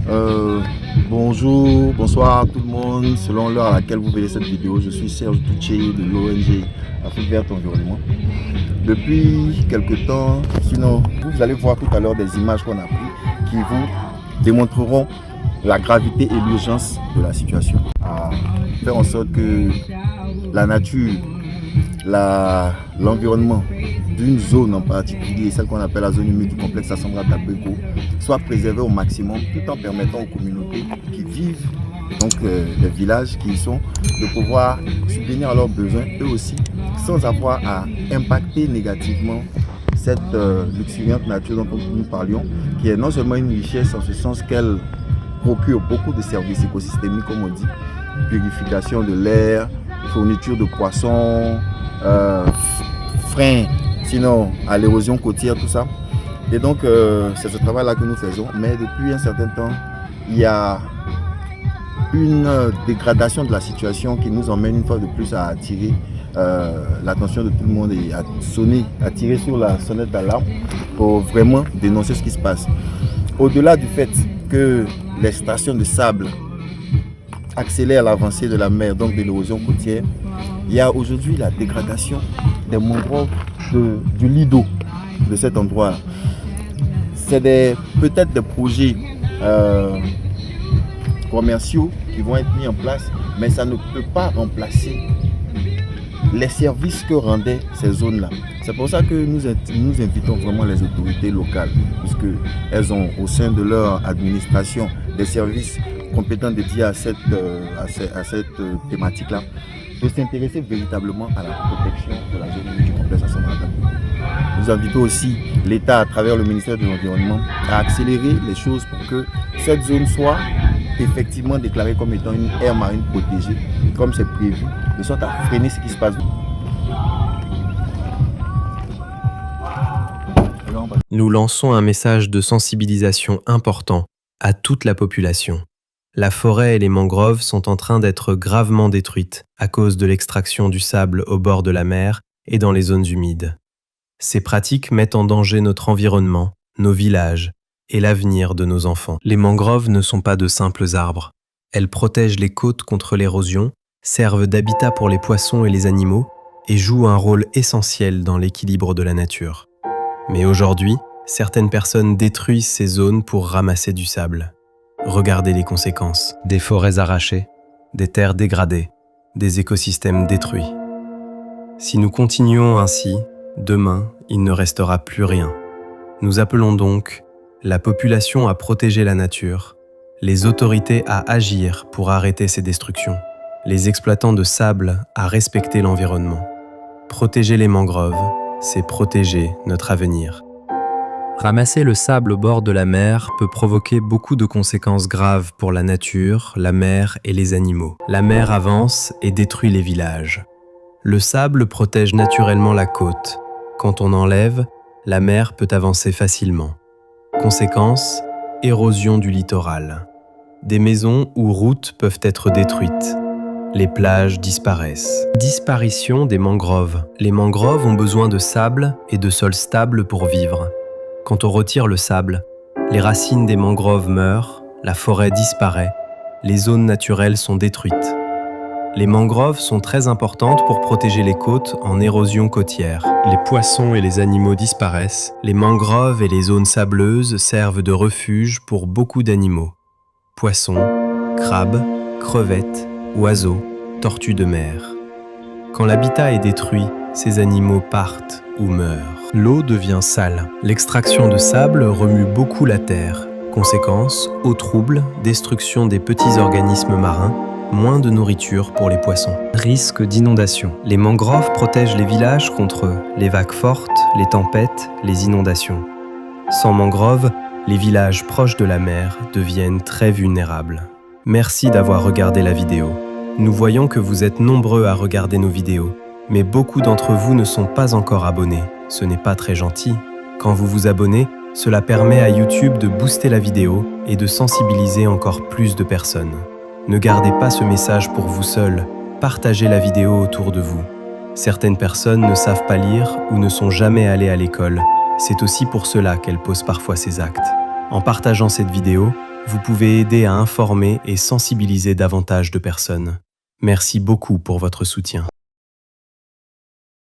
Euh, Bonjour, bonsoir tout le monde. Selon l'heure à laquelle vous verrez cette vidéo, je suis Serge Touché de l'ONG Afrique Verte Environnement. Depuis quelques temps, sinon vous allez voir tout à l'heure des images qu'on a prises qui vous démontreront la gravité et l'urgence de la situation. À faire en sorte que la nature, l'environnement d'une zone en particulier, celle qu'on appelle la zone humide du complexe Assambra-Tabego, soit préservé au maximum tout en permettant aux communautés qui vivent, donc les villages qui y sont, de pouvoir subvenir à leurs besoins eux aussi, sans avoir à impacter négativement cette luxuriante nature dont nous parlions, qui est non seulement une richesse en ce sens qu'elle procure beaucoup de services écosystémiques, comme on dit, purification de l'air, fourniture de poissons, frein sinon à l'érosion côtière, tout ça. Et donc c'est ce travail là que nous faisons, mais depuis un certain temps il y a une dégradation de la situation qui nous emmène une fois de plus à attirer l'attention de tout le monde et à tirer sur la sonnette d'alarme pour vraiment dénoncer ce qui se passe. Au-delà du fait que les stations de sable accélèrent l'avancée de la mer, donc de l'érosion côtière, il y a aujourd'hui la dégradation des mangroves du lit d'eau de cet endroit. C'est peut-être des projets commerciaux qui vont être mis en place, mais ça ne peut pas remplacer les services que rendaient ces zones-là. C'est pour ça que nous invitons vraiment les autorités locales, puisqu'elles ont au sein de leur administration des services compétents dédiés à cette thématique-là, de s'intéresser véritablement à la protection de la zone humide du complexe Assambra-Tabego. Nous invitons aussi l'État, à travers le ministère de l'Environnement, à accélérer les choses pour que cette zone soit effectivement déclarée comme étant une aire marine protégée, comme c'est prévu, de sorte à freiner ce qui se passe. Nous lançons un message de sensibilisation important à toute la population. La forêt et les mangroves sont en train d'être gravement détruites à cause de l'extraction du sable au bord de la mer et dans les zones humides. Ces pratiques mettent en danger notre environnement, nos villages et l'avenir de nos enfants. Les mangroves ne sont pas de simples arbres. Elles protègent les côtes contre l'érosion, servent d'habitat pour les poissons et les animaux et jouent un rôle essentiel dans l'équilibre de la nature. Mais aujourd'hui, certaines personnes détruisent ces zones pour ramasser du sable. Regardez les conséquences. Des forêts arrachées, des terres dégradées, des écosystèmes détruits. Si nous continuons ainsi, demain, il ne restera plus rien. Nous appelons donc la population à protéger la nature, les autorités à agir pour arrêter ces destructions, les exploitants de sable à respecter l'environnement. Protéger les mangroves, c'est protéger notre avenir. Ramasser le sable au bord de la mer peut provoquer beaucoup de conséquences graves pour la nature, la mer et les animaux. La mer avance et détruit les villages. Le sable protège naturellement la côte. Quand on enlève, la mer peut avancer facilement. Conséquence, érosion du littoral. Des maisons ou routes peuvent être détruites. Les plages disparaissent. Disparition des mangroves. Les mangroves ont besoin de sable et de sol stable pour vivre. Quand on retire le sable, les racines des mangroves meurent, la forêt disparaît, les zones naturelles sont détruites. Les mangroves sont très importantes pour protéger les côtes en érosion côtière. Les poissons et les animaux disparaissent. Les mangroves et les zones sableuses servent de refuge pour beaucoup d'animaux. Poissons, crabes, crevettes, oiseaux, tortues de mer. Quand l'habitat est détruit, ces animaux partent ou meurent. L'eau devient sale. L'extraction de sable remue beaucoup la terre. Conséquence, eau trouble, destruction des petits organismes marins, moins de nourriture pour les poissons. Risque d'inondation. Les mangroves protègent les villages contre les vagues fortes, les tempêtes, les inondations. Sans mangroves, les villages proches de la mer deviennent très vulnérables. Merci d'avoir regardé la vidéo. Nous voyons que vous êtes nombreux à regarder nos vidéos, mais beaucoup d'entre vous ne sont pas encore abonnés. Ce n'est pas très gentil. Quand vous vous abonnez, cela permet à YouTube de booster la vidéo et de sensibiliser encore plus de personnes. Ne gardez pas ce message pour vous seul, partagez la vidéo autour de vous. Certaines personnes ne savent pas lire ou ne sont jamais allées à l'école. C'est aussi pour cela qu'elles posent parfois ces actes. En partageant cette vidéo, vous pouvez aider à informer et sensibiliser davantage de personnes. Merci beaucoup pour votre soutien.